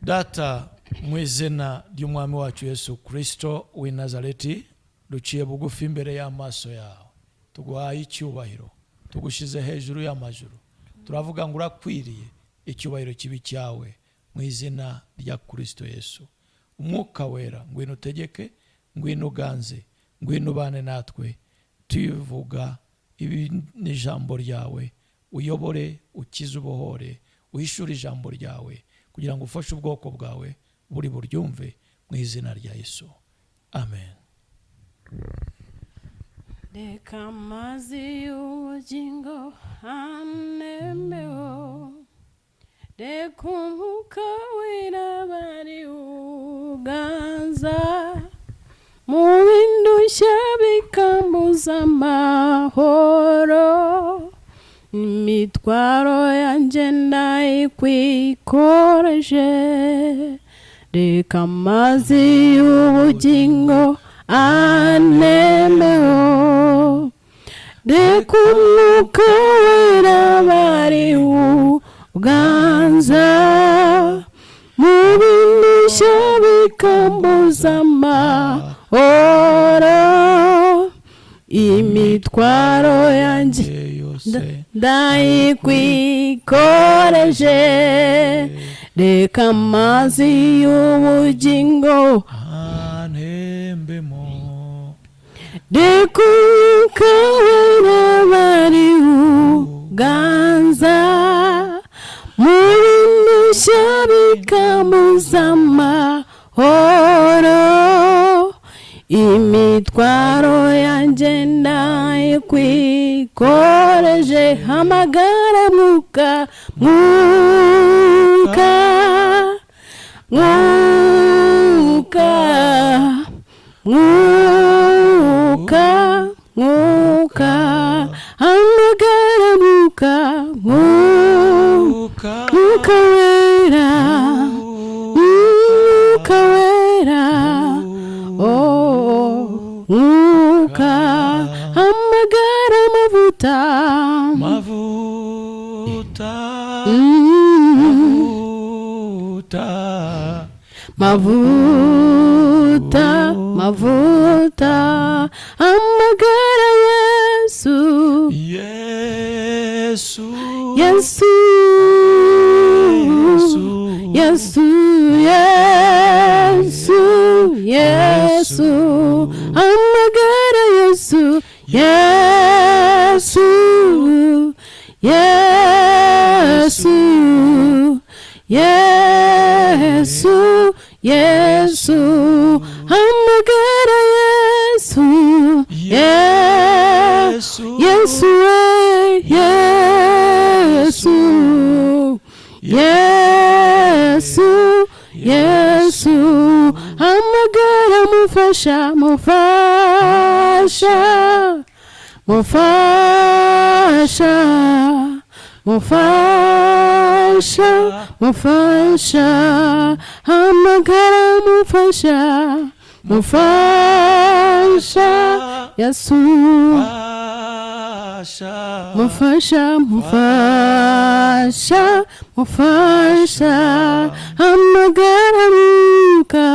Data mu izina ry'umwami wacu Yesu Kristo w'i Nazareti duciye bugufi imbere y'amaso yawe tuguhaye icyubahiro tugushize hejuru y'amajuru turavuga ngo urakwiriye icyubahiro kibi cyawe mu izina rya Kristo Yesu. Umwuka wera ngwino utegeke, ngwino uganze, ngwino ubane natwe tuvuga ibi n'ijambo ryawe, uyobore ukize ubohore, uhishure ijambo ryawe kugira ngo ufashe ubwoko bwawe buri buryumve mu izina rya Yesu. Amen. Reka amazi y'ubugingo anemeho, reka umwuka wera bari uganza, mu bindushya bikambuza amahoro, imitwaro yanjye ndayikwikoreje. Reka amazi y'ubugingo anemeho, reka umwuka wera bari uganza, mu bindushya bikambuza amahoro, imitwaro yanjye ndayikwikoreje. Reka amazi y'ubugingo anembemo, reka umwuka wera bari uganza, mu bindushya bikambuza amahoro, imitwaro yanjye ndayikwikoreje. Hamagara mwuka, mwuka, mwuka, mwuka, mwuka, hamagara mwuka, mwuka, mwuka wera, mwuka wera, oh, mwuka, hamagara mavuta, mavuta, mavuta, mavuta, hamagara Yesu, Yesu, Yesu, Yesu, Yesu, Yesu, hamagara Yesu, Yesu, Yesu, Yesu, Yesu, hamagara Yesu, Yesu, Yesu, Yesu, Yesu, Yesu, hamagara mufasha, mufasha, mufasha, mufasha, mufasha, hamagara mufasha, mufasha, Yesu, mufasha, mufasha, mufasha, hamagara mwuka,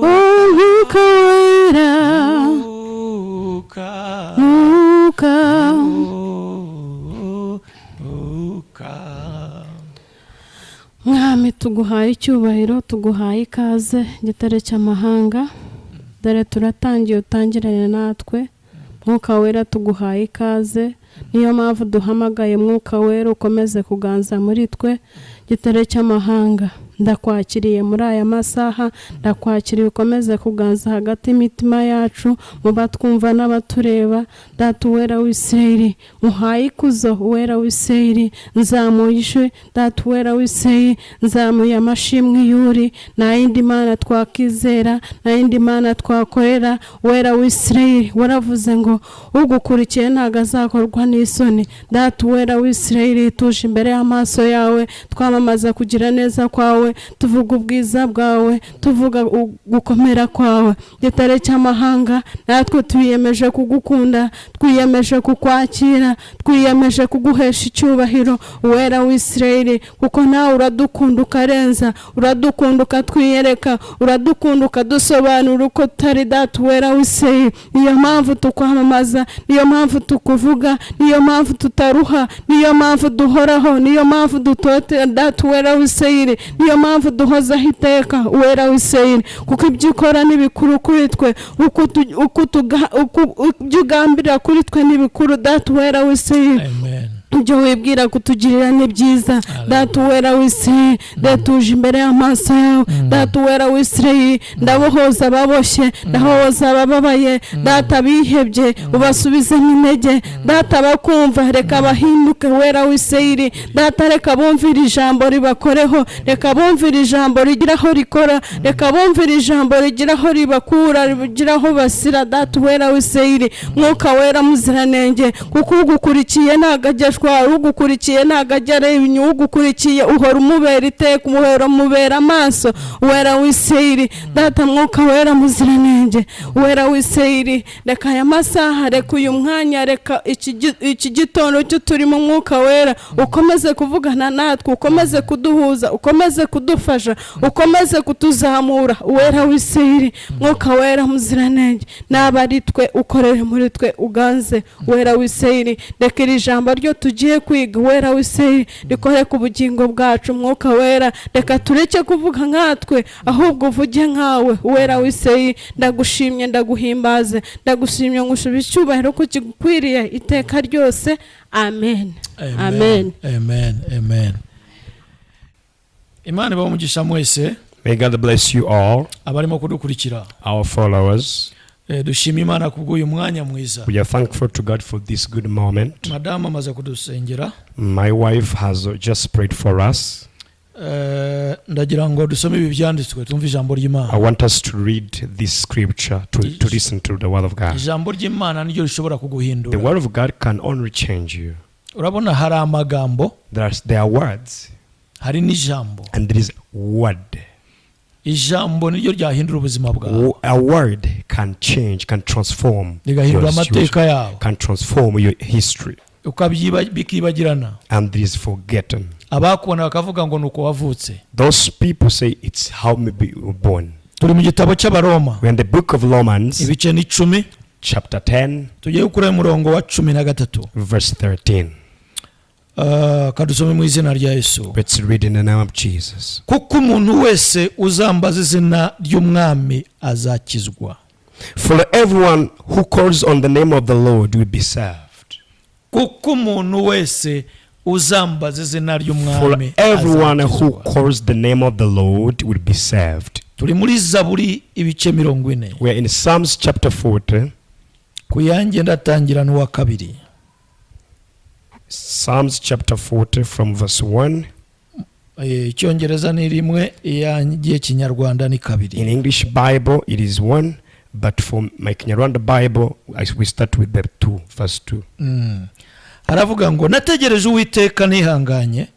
mwuka wera, mwuka, Mwami tuguhaye icyubahiro, tuguhaye ikaze gitare cy'amahanga, dore turatangiye utangirane natwe. Mwuka wera tuguhaye ikaze, niyo mpamvu duhamagaye mwuka wera ukomeze kuganza muri twe. Gitare cy'amahanga ndakwakiriye muri aya masaha, ndakwakiriye ukomeze kuganza hagati imitima yacu, mu batwumva n'abatureba. Data wera w'Isirayeli, muhaye ikuzo wera w'Isirayeli, nzamuyishwe. Data wera w'Isirayeli, nzamuye amashimwe yuri, nta yindi mana twakizera, nta yindi mana twakorera. Wera w'Isirayeli, waravuze ngo ugukurikiye ntago azakorwa n'isoni. Data wera w'Isirayeli, tuje imbere y'amaso yawe twamamaza kugira neza kwawe, bwawe, tuvuga ubwiza bwawe, tuvuga gukomera kwawe. Gitare cy'amahanga, natwe twiyemeje kugukunda, twiyemeje kukwakira, twiyemeje kuguhesha icyubahiro, Uwera w'Isirayeli, kuko nawe uradukunda ukarenza, uradukunda ukatwiyereka, uradukunda ukadusobanura uko tutari Data Uwera w'Isirayeli. Niyo mpamvu tukwamamaza, niyo mpamvu tukuvuga, niyo mpamvu tutaruha, niyo mpamvu duhoraho, niyo mpamvu dutote Data Uwera w'Isirayeli, niyo mpamvu duhozaho iteka Uwera w'Isirayeli, kuko ibyo ukora ni bikuru kuri twe, ibyo ugambirira kuri twe ni bikuru Data Uwera w'Isirayeli. Amen. Ibyo wibwira kutugirira ni byiza Data Uwera w'Isirayeli. Tuje imbere y'amaso yawe Data Uwera w'Isirayeli, ndabohoza ababoshye, ndahoza abababaye Data bihebye, ubasubizemo intege Data bakumva, reka bahinduke Uwera w'Isirayeli. Data reka bumvira ijambo ribakoreho, reka bumvira ijambo rigiraho rikora, reka bumvira ijambo rigiraho ribakura, rigiraho basira Data Uwera w'Isirayeli. Mwuka Wera Muziranenge, kuko ugukurikiye nagajyashwa, ugukurikiye nagajyare ibinyu, ugukurikiye uhora umubera iteka, umuhera umubera amaso Uwera w'Isirayeli. Data Mwuka Wera Muziranenge, Uwera w'Isirayeli, reka aya masaha, reka uyu mwanya, reka iki gitondo cyo turimo Mwuka Wera, ukomeze kuvugana natwe, ukomeze kuduhuza, ukomeze kudufasha, ukomeze kutuzamura Uwera w'Isirayeli. Mwuka Wera Muziranenge, nabari twe ukorere muri twe, uganze Uwera w'Isirayeli. Reka iri jambo ryo tugiye kwiga Uwera w'Isirayeli rikore ku bugingo bwacu. Mwuka Wera, reka tureke kuvuga nkatwe, ahubwo uvuge nkawe Uwera w'Isirayeli. Ndagushimye, ndaguhimbaze, ndagushimye, ngushubije icyubahiro ko kigukwiriye iteka ryose. Amen. Amen. Amen. Amen. Imana ibahe umugisha mwese. May God bless you all, abarimo kudukurikira, our followers. Dushima Imana kubw'uyu mwanya mwiza. We are thankful to God for this good moment. Madame amaze kudusengera. My wife has just prayed for us. Ndagira ngo dusome ibi byanditswe, tumve ijambo ry'Imana. I want us to read this scripture, to listen to the word of God. Ijambo ry'Imana niryo rishobora kuguhindura. The word of God can only change you. Urabona hari amagambo, There are words, hari n'ijambo. and there is word. Ijambo niryo ryahindura ubuzima bwawe. A word can change, can transform, rigahindura amateka yawe, can transform your history, bikibagirana, and this is forgotten. Abakubona bakavuga ngo nuko wavutse. Those people say it's how maybe you were born. Turi mu gitabo cy'Abaroma. We're in the book of Romans, ibice ni 10, chapter 10, tugiye gukura umurongo wa 13, verse 13. Kadusome mu izina rya Yesu. Let's read in the name of Jesus. Kuko umuntu wese uzambaza izina ry'umwami azakizwa. For everyone who calls on the name of the Lord will be saved. Kuko umuntu wese uzambaza izina For ry'umwami everyone who azakizwa. calls the name of the Lord will be saved. Turi muri Zaburi ibice 40. We are in Psalms chapter 40. Kuyange ndatangira n'uwa 2. Psalms chapter 40 from verse 1. Icyongereza ni rimwe, iyangiye Kinyarwanda ni 2. In English Bible it is 1, but for my Kinyarwanda Bible we start with the 2, verse 2. Haravuga ngo nategereje Uwiteka nihanganye,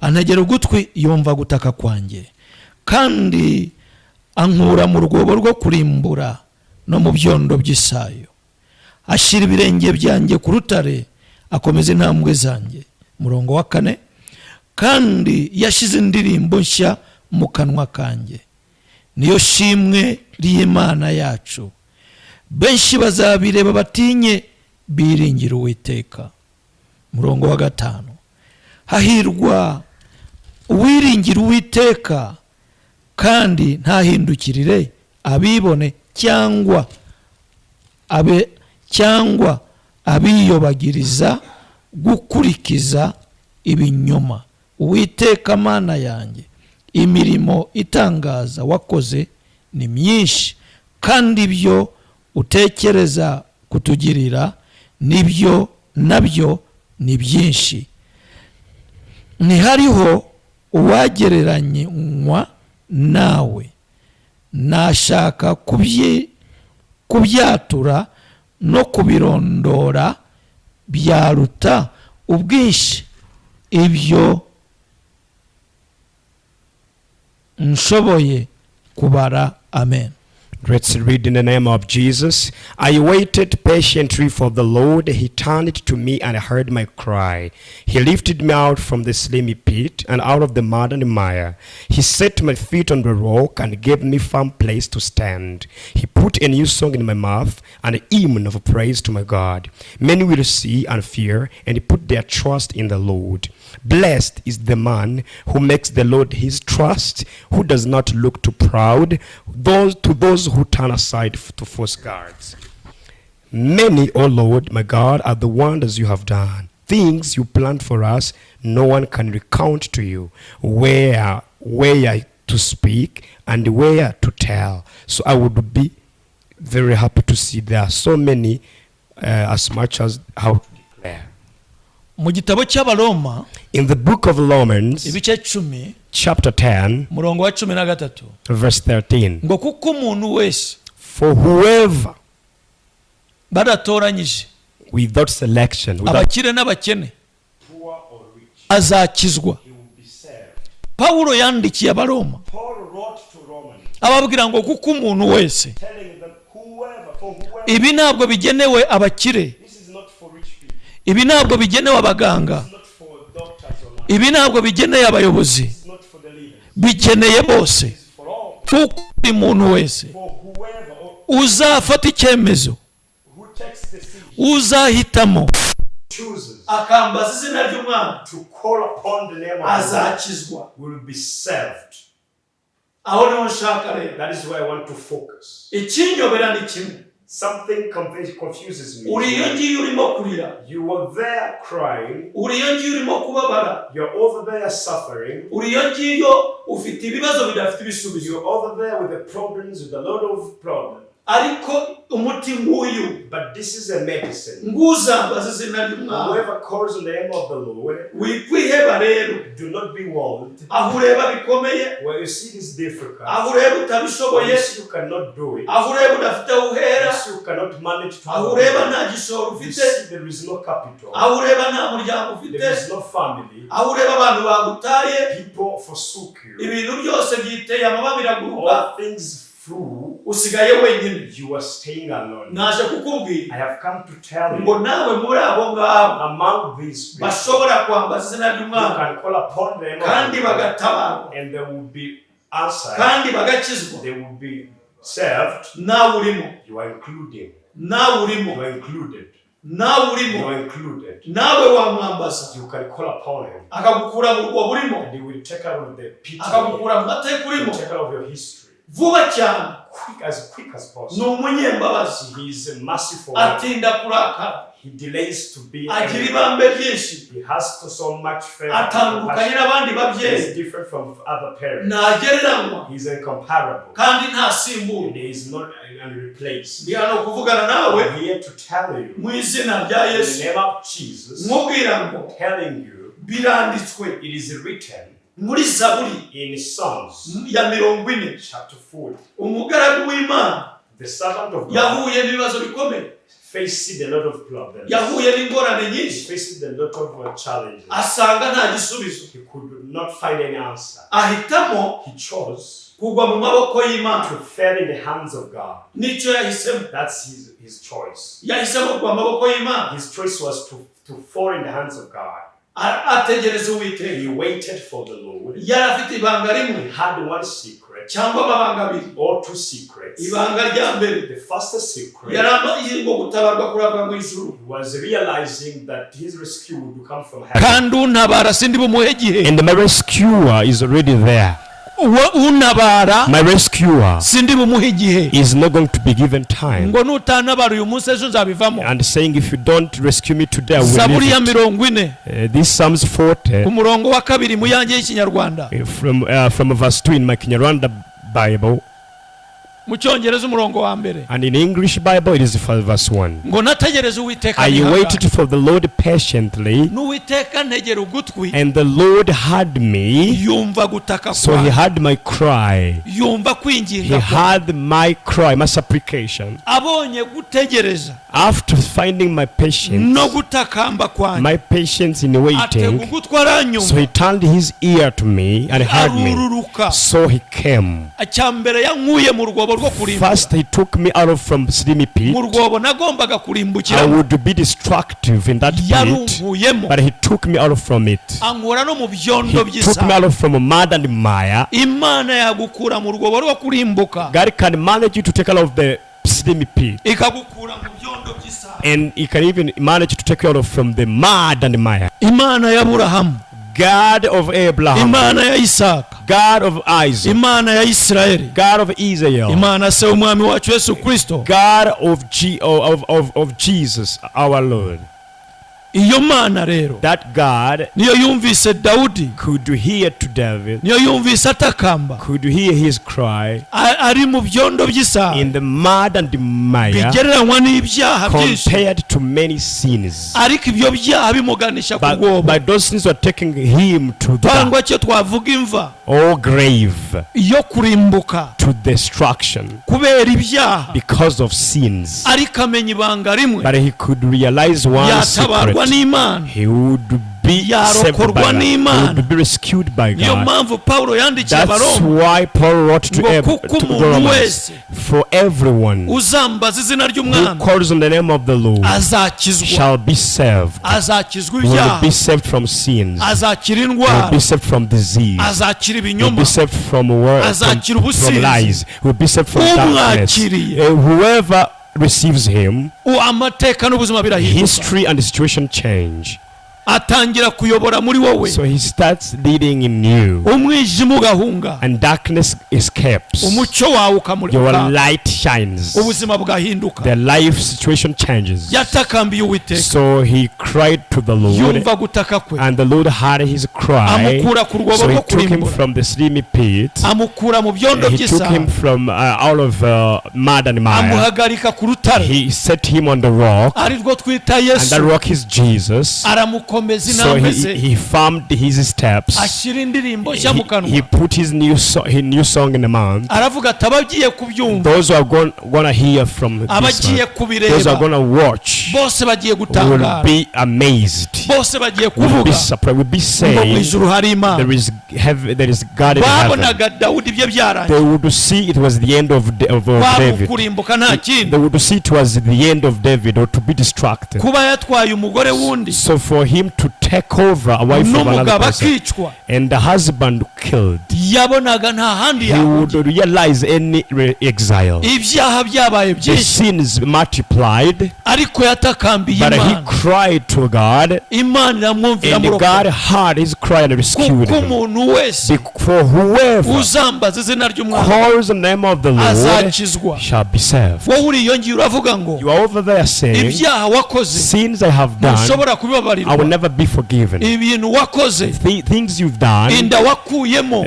antegera ugutwi yumva gutaka kwanjye, kandi ankura mu rwobo rwo kurimbura no mu byondo by'isayo. Ashira ibirenge byanjye ku rutare, akomeza intambwe zanjye. Murongo wa 4, kandi yashize indirimbo nshya mu kanwa kanjye, niyo shimwe ry'Imana yacu. Benshi bazabireba batinye, biringira Uwiteka. Murongo wa 5, hahirwa uwiringira Uwiteka kandi ntahindukirire abibone cyangwa abiyobagiriza gukurikiza ibinyoma. Uwiteka Mana yanjye, imirimo itangaza wakoze ni myinshi, kandi ibyo utekereza kutugirira nabyo ni byinshi. Ntihariho uwagereranywa nawe. Nashaka kubyatura no kubirondora byaruta ubwinshi ibyo nshoboye kubara. Amen. Let's read in the name of Jesus. I waited patiently for the Lord. He turned to me and heard my cry. He lifted me out from the slimy pit and out of the mud and mire. He set my feet on the rock and gave me firm place to stand. He put a new song in my mouth, an hymn of praise to my God. Many will see and fear and put their trust in the Lord. Blessed is the man who makes the Lord his trust, who does not look too proud, to those who turn aside to false gods. Many, O Lord, my God, are the wonders you have done. Things you planned for us, no one can recount to you. Where to speak and where to tell. So I would be very happy to see there are so many, as much as how declare. Mu gitabo cy'Abaroma, in the book of Romans, ibice 10, chapter 10, murongo wa 13, verse 13, ngo kuko umuntu wese, for whoever, badatoranyije, without selection, abakire n'abakene, azakizwa. Paulo yandikiye Abaroma ababwira ngo kuko umuntu wese, ibi ntabwo bigenewe abakire, ibi ntabwo bigenewe abaganga, ibi ntabwo bigeneye abayobozi, bigeneye bose. Kuko buri muntu wese uzafata icyemezo, uzahitamo akambaza izina ry'Umwami, azakizwa. Aho niho nshaka rero. That is where I want to focus. Ikinyobera ni kimwe. Something confuses me. Uriyo ngiye urimo kurira. You are there crying. Uriyo ngiye urimo kubabara. You're over there suffering. Uriyo ngiye ufite ibibazo bidafite ibisubizo. You're over there with the problems, with a lot of problems. Ariko umuti nguyu, but this is a medicine. Nguzambaza izina ry'Umwami. Whoever calls on the name of the Lord, wikwiheba rero, do not be worried. Aho ureba bikomeye, where you see this difficult, aho ureba utabishoboye, you cannot do it, aho ureba udafite uhera, you cannot manage to, aho ureba nta gishoro ufite, there is no capital, aho ureba nta muryango ufite, there is no family, aho ureba abantu bagutaye, people forsook you, ibintu byose byiteye amababa biraguruka, all things through, usigaye wenyine, you are staying alone. Naje kukubwira, I have come to tell you, ngo nawe muri abo ngabo, among these people, bashobora kwambaza izina ry'Umwami, can call upon them, kandi bagatabarwa, and they will be answered, kandi bagakizwa, they will be served. Nawe urimo, you are included, nawe urimo, you are included, nawe urimo, you are included, nawe wamwambaza, you can call upon him, akagukura mu rwobo urimo, and he will take out of the pit, akagukura mu mateka urimo, take out of your history, vuba cyane, quick as possible. ni umunyembabazi, he is merciful, atinda kurakara, he delays to be agira ibambe ryinshi, he has to so much favor, atandukanye n'abandi babyeyi, he is different from other parents, ntagereranywa, he is incomparable, kandi ntasimbura, and he is not unreplaced. ndi hano kuvugana nawe, I'm here to tell you, mu izina rya in Yesu, the name of Jesus, nkubwira ngo, telling you, biranditswe, it is written muri Zaburi in Psalms ya 40, chapter 40, umugaragu w'Imana, the servant of God yahuye n'ibibazo bikomeye, faced a lot of problems, yahuye n'ingorane nyinshi, faced a lot of challenges, asanga nta gisubizo, he could not find any answer, ahitamo, he chose kugwa mu maboko y'Imana, to fall in the hands of God. nicyo yahisemo, That's his choice. yahisemo kugwa mu maboko y'Imana, His choice was to fall in the hands of God. ategereza Uwiteka, He waited for the Lord. yari afite ibanga rimwe, He had one secret, cyangwa amabanga abiri, or two secrets. ibanga rya mbere, The first secret, yari amaze gutabarwa kurava mu ijuru, was realizing that his rescue would come from heaven, kandi untabara sindi bumuhe igihe, and my rescuer is already there. untabara, My rescuer sindi bumuhe igihe, is not going to be given time, ngo nutantabara uyu munsi ejo nzabivamo. and saying, if you don't rescue me today, I will Zaburi ya leave it. 40 This Psalms 40, ku murongo wa 2 mu yanjye y'ikinyarwanda, from verse 2 in my Kinyarwanda Bible, mu cyongereza umurongo wa mbere And in English Bible, it is verse 1. ngo nategereza Uwiteka I nihangana. waited for the Lord patiently, n'Uwiteka ntegera ugutwi and the Lord heard me, yumva gutaka so he kwawe, heard my cry. yumva He kwinginga kwawe. heard my cry, my supplication. abonye gutegereza After finding my patience, no gutakamba kwanjye, my patience in atega waiting, ugutwi so aranyumva, he turned his ear to me and heard me. arururuka. So he came. Icyambere yankuye mu rwobo rwo kurimbura, First, he took me out of from slimy pit. mu rwobo nagombaga I kurimbukiramo, would be destructive in that pit, yarunkuyemo, but he took me out from it. ankura no mu He byondo took me by'isaba. out from mud and mire. Imana yagukura mu rwobo rwo kurimbuka, God can manage you to take out of the slimy pit, ikagukura mu byondo by'isaba. and he can even manage you to take you out from the mud and mire. Imana ya Aburahamu, God of Abraham, Imana ya Isaka, God of Isaac, Imana ya Isirayeli, God of Israel, Imana se umwami wacu Yesu Kristo. God of Jesus, our Lord. Iyo Mana rero That God niyo yumvise Dawudi, could hear to David, niyo yumvise atakamba, could hear his cry ari mu byondo by'isaba, in the mud and the mire, bigereranywa n'ibyaha byinshi, compared to many sins. ariko ibyo byaha bimuganisha ku rwobo, But those sins were taking him to the cyangwa cyo twavuga imva grave, iyo kurimbuka to destruction, kubera ibyaha, because of sins. ariko amenya ibanga rimwe, But he could realize one yatabarwa secret. n'Imana, He would be saved by yarokorwa God. He n'Imana. would be rescued by niyo God. mpamvu Pawulo yandikiye That's Abaroma why Paul wrote to ngo kuko umuntu Romans, wese for everyone who uzambaza izina ry'umwami calls on the name of the Lord azakizwa, shall be saved. azakizwa Will ibyaha, be saved from sins. azakira Will indwara, be saved from disease. azakira Will ibinyoma, be saved from azakira from ubusinzi. lies. Will be saved from darkness. Umwakiriye, Whoever receives him, amateka n'ubuzima birahinduka, history and the situation change. atangira kuyobora muri wowe, So he starts leading in you, umwijima ugahunga, and darkness escapes. umucyo wawe Your ukamurika, light shines. ubuzima bwahinduka. The life situation changes. Yatakambiye Uwiteka, So he cried to the Lord, yumva gutaka kwe, and the Lord heard his cry. amukura ku rwobo So he rwo took him kurimbura, from the slimy pit. amukura mu byondo He took him by'isaba, from out of mud and mire. amuhagarika ku rutare, He set him on the rock, ari rwo twita and that Yesu, rock is Jesus. aramukomeza So intambwe ze, he farmed his steps. ashyira indirimbo nshya mu He kanwa, put his new song in the mouth. aravuga ati abagiye kubyumva, Those who are gonna hear from this abagiye one, those who are kubireba, gonna watch bose bagiye will gutangara, be amazed. bose bagiye Will be kuvuga surprised. Will be ngo mu saying, ijuru hari Imana. there is God in heaven. Babonaga Dawudi ibyo byarangiye, They would see it was the end of kwari David. ukurimbuka nta They kindi, would see it was the end of David, or to be distracted. kuba yatwaye umugore wundi So for him to take over a wife of another n'umugabo person, akicwa, and the husband killed, yabonaga nta handi he would yahungira, realize any exile. ibyaha byabaye The byinshi, sins multiplied, ariko yatakambiye but he Imana, cried to God, Imana iramwumvira and God heard his cry and rescued kuko him. umuntu wese For whoever uzambaza izina ry'umwami calls the name of the Lord azakizwa. shall be saved. Wowe uriyongera uravuga ngo You are over there saying, ibyaha wakoze sins I have done, ntushobora I will kubibabarirwa, never be forgiven. ibintu wakoze, Things you've done, inda wakuyemo,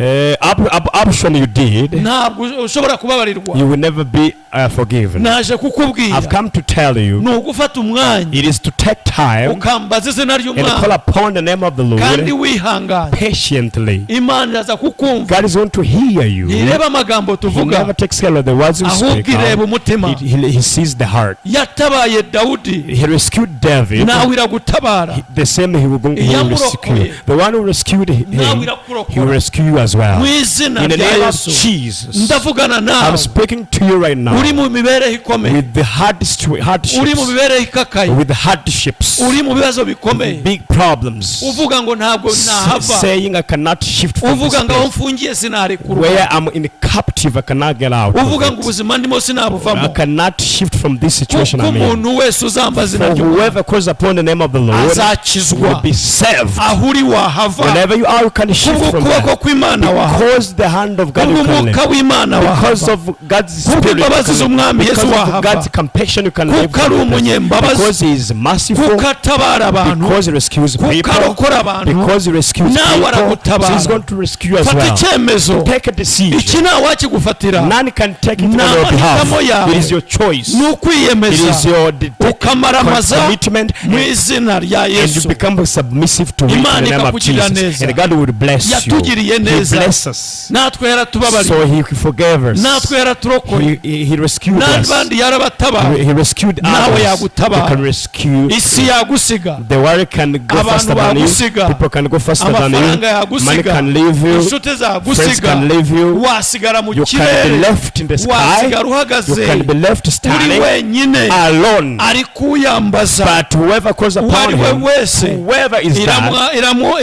option you did, ntabwo ushobora kubabarirwa. you will never be forgiven. Naje kukubwira I've come to tell you, ni ugufata umwanya it is to take time ukambaza izina and call ry'umwami upon the name of the kandi Lord wihangana, patiently. Imana iraza kukumva. God is going to hear you. ntireba amagambo He tuvuga, never takes care of the words we speak ahubwo ireba out. umutima. He sees the heart. Yatabaye Dawudi, He rescued David. nawe iragutabara. The same he will rescue. The one who rescued him, nawe he will irakurokora rescue you as well. mu izina In the rya name of Yesu. Jesus, Ndavugana I'm nawe speaking to you right now uri mu mibereho ikomeye, with the uri mu hardships, mibereho ikakaye, with the hardships, uri mu bibazo bikomeye, big problems, uvuga ngo ntabwo nahava, saying I cannot shift from this uvuga ngo aho place. mfungiye sinarekurwa, Where I'm in captive, I cannot get out. uvuga Of ngo it. ubuzima ndimo I sinabuvamo, cannot shift from this situation kuko I'm in. umuntu wese uzambaza izina For ry'Umwami whoever calls upon the name of the Lord will azakizwa. be saved. ahuri wahava Whenever you are, you can shift from kuboko kw'Imana there. Because the hand of God you can live. umwuka w'Imana Because wahava of God's spirit you imbabazi can live. z'umwami Yesu Because of wahava God's compassion you can live. kuko ari umunyembabazi Because he is merciful. kuko atabara abantu Because he rescues kuko people. arokora abantu Because he rescues nawe people. aragutabara. So he's going to rescue you as fata well. icyemezo Take a decision. iki ntawakigufatira None can take it on your n'amahitamo behalf. yawe It is your choice. ni It ukwiyemeza is your ukamaramaza commitment, mu izina rya and you Yesu. become submissive to it in Imana the name of ikakugirira Jesus. neza. And God will bless you. Yatugiriye He neza. bless us. natwe yaratubabariye So he forgave us. natwe yaraturokoye He rescued us. n'abandi yarabatabaye He rescued nawe others. yagutabara. He can rescue. isi yagusiga The world can go abantu faster than you. bagusiga. People can go faster than amafaranga you. Money yagusiga can leave you. inshuti Friends zagusiga can leave you. wasigara mu You can be kirere left in the sky. wasigara You uhagaze can be left uri standing wenyine alone. ari kuyambaza But whoever calls uwo upon ari we him, wese whoever is that,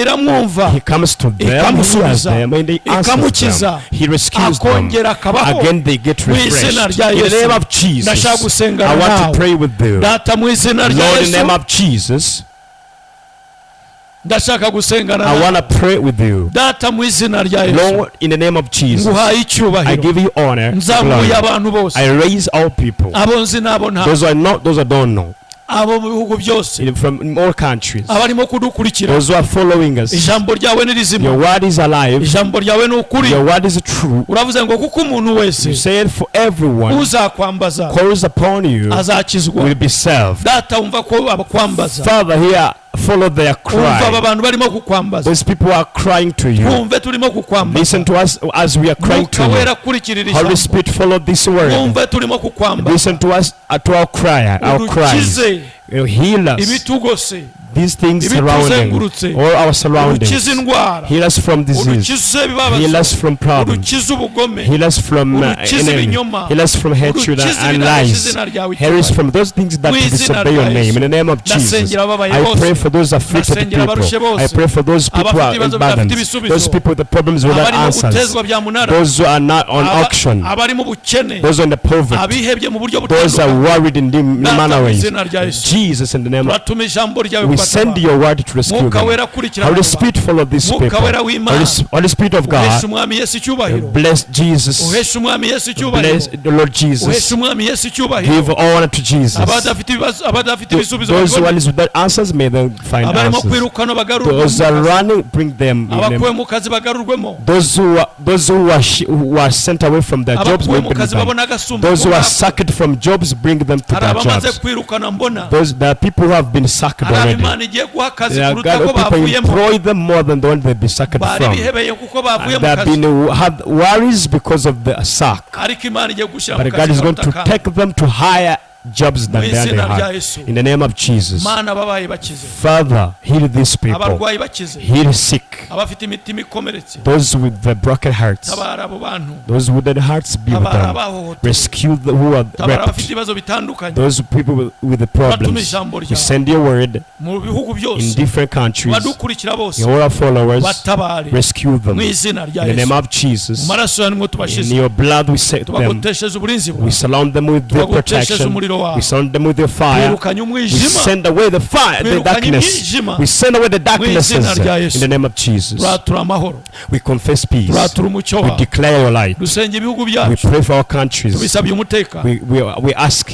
iramwumva he comes to them, he ikamusubiza, hears them, and he answers ikamukiza, them. He rescues them. akongera akabaho. Again they get Mu izina refreshed. rya In the Yesu. name of Jesus, Ndashaka gusengana I want nawe. to pray with you. data mu izina rya Lord, in the name Yesu of Jesus, ndashaka gusengana I nawe. want to pray with you. data mu izina rya Yesu Lord, in the name of Jesus, nguhaye I icyubahiro give you honor. nzamuye Glory. abantu bose I raise all people. abo nzi n'abo nta Those who are not, those who don't know. abo mu bihugu byose From all countries. abarimo kudukurikira Those who are following us. ijambo ryawe ni rizima Your word is alive. ijambo ryawe ni ukuri Your word is true. uravuze ngo kuko umuntu You wese said for everyone uzakwambaza calls upon you azakizwa will be saved. data wumva ko abakwambaza Father, here, follow their umva aba cry. bantu barimo kukwambaza Those people are crying to you. twumve turimo kukwambaza Listen to us as we are crying to mwuka wera you. kurikirira Holy ijambo Spirit, follow this word. twumve turimo kukwambaza Listen to us, to our cry, our cries. udukize Heal us. ibitugose These things ibituzengurutse, surrounding, all our surroundings. udukize indwara Heal us from disease. udukize Heal ibibabazo us from problems. udukize ubugome Heal us from udukize enemy. ibinyoma Heal us from hatred udukize and ibidahesha lies. izina ryawe Heal us from those things that Mu izina disobey rya your name. Yesu. In the name of Jesus, Ndasengera ababaye I bose. pray for those afflicted Ndasengera abarushe people. bose. I pray for those people who Abafite are ibibazo bidafite burdens. ibisubizo. Those people with the problems without abarimo answers. gutezwa bya munara Those who are not on auction. abari mu bukene Those on the poverty. abihebye mu buryo Those are butandukanye worried in the Data, manner mu ways. izina rya Yesu. Jesus, in the name of, turatuma ijambo ryawe we send your word to rescue mwuka them. wera kurikira Holy abo Spirit, follow these Mwuka people. wera w'Imana. Holy Spirit of uhesha God, umwami Yesu icyubahiro bless Jesus. uhesha umwami Yesu icyubahiro Bless the Lord Jesus. uhesha umwami Yesu icyubahiro Give honor to Jesus. abadafite ibibazo abadafite ibisubizo Those who are babibone. without answers, may they find abarimo answers. kwirukana Those bagarurwe are running, bring them. in abakuwe them. mu kazi bagarurwemo Those who are sent away from their jobs, abakuwe may mu bring kazi them. babona agasumba Those who are sacked from jobs, bring them to hari their abamaze jobs. kwirukana mbona There are people who have been sacked hari abo already. Imana igiye guha akazi There are kuruta ko God, people bavuyemo employ them more than the one they've been sacked bari from. bihebeye kuko bavuye They mu have kazi been had worries because of the sack. ariko Imana igiye gushyira mu But God kazi is going to karuta take them to higher jobs than Mu they izina rya had. Yesu. In the name of Jesus. Mana babaye bakize Father, heal these people. abarwayi bakize Heal sick. abafite imitima ikomeretse Those with the broken hearts. tabara abo bantu Those with the hearts be with tabara them. abahohotewe Rescue the who are tabara abafite raped. ibibazo bitandukanye Those people with the Batume problems. ijambo We ryawe send your word mu bihugu in byose different countries. badukurikira bose Your followers, batabare rescue them. mu In izina rya the name Yesu of Jesus. mu maraso yanyu In tubashize your blood we set them. tubagotesheje uburinzi We bwawe surround them with your tubagotesheje protection. umuriro wawe We surround them with your fire. twirukanye We umwijima send away the fire, the twirukanye darkness. imyijima We send away the darknesses izina rya Yesu. in the name of Jesus. turatura amahoro We confess peace. turatura umucyo We wawe declare your light. dusenge ibihugu We byacu pray for our countries. tubisabye umutekano We ask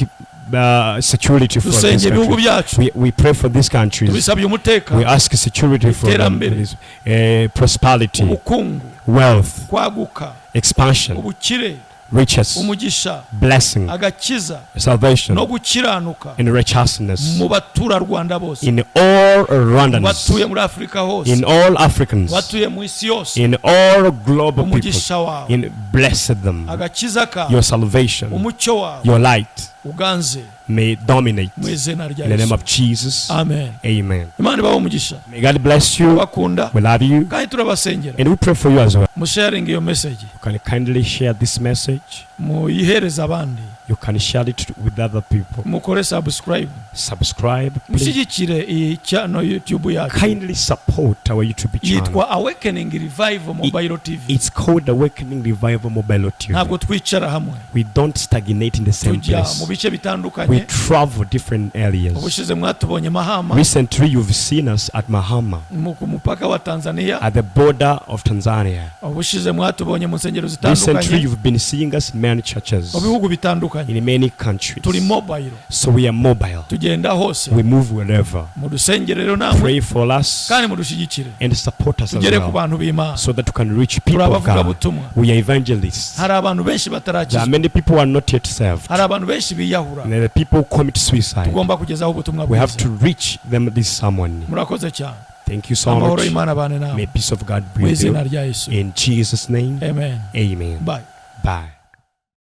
security for dusenge this ibihugu country. byacu We pray for these countries. tubisabye We umutekano ask security for them. Iterambere. Prosperity, ubukungu wealth, kwaguka expansion, ubukire riches, umugisha blessing, agakiza salvation, no gukiranuka and righteousness mu baturarwanda bose in all Rwandans, batuye muri Afurika hose in all Africans, batuye mu isi yose in all global people, umugisha wawe in bless them. agakiza kawe Your salvation, umucyo wawe your light uganze may dominate. mu izina rya In the name Yesu of Jesus, amen amen. Imana ibahe umugisha May God bless you. bakunda We love you. kandi turabasengera And we pray for you as well. musharinga iyo message You can kindly share this message. muyihereza abandi You can share it with other people. mukore subscribe Subscribe, please. mushyigikire iyi channel YouTube yacu Kindly support our YouTube channel. yitwa Awakening Revival Mobile TV. It's called Awakening Revival Mobile ntabwo TV. twicara hamwe We don't stagnate in the same tujya mu place. bice We bitandukanye. travel different areas. ubushize mwatubonye Mahama Recently, you've seen us at Mahama, ku mupaka wa Tanzania. at the border of Tanzania. ubushize mwatubonye mu nsengero Recently, zitandukanye you've been seeing us in many churches mu bihugu bitandukanye. in many countries. turi mobile So we are mobile. tugenda hose. We move wherever. mudusengere rero namwe Pray for us kandi mudushyigikire and support us as tugere ku well, bantu b'Imana. so that we can reach turi people of abavuga God. butumwa. We are evangelists. hari abantu benshi There are batarakizwa. many people who are not yet saved. hari abantu benshi biyahura. And there are people who commit suicide. tugomba kugezaho ubutumwa We have bwiza. to reach them this sermon. murakoze cyane. Thank you so amahoro much. y'Imana abane May nawe peace of God be mu with you. izina rya Yesu. In Jesus' name, Amen. amen. Bye. Bye.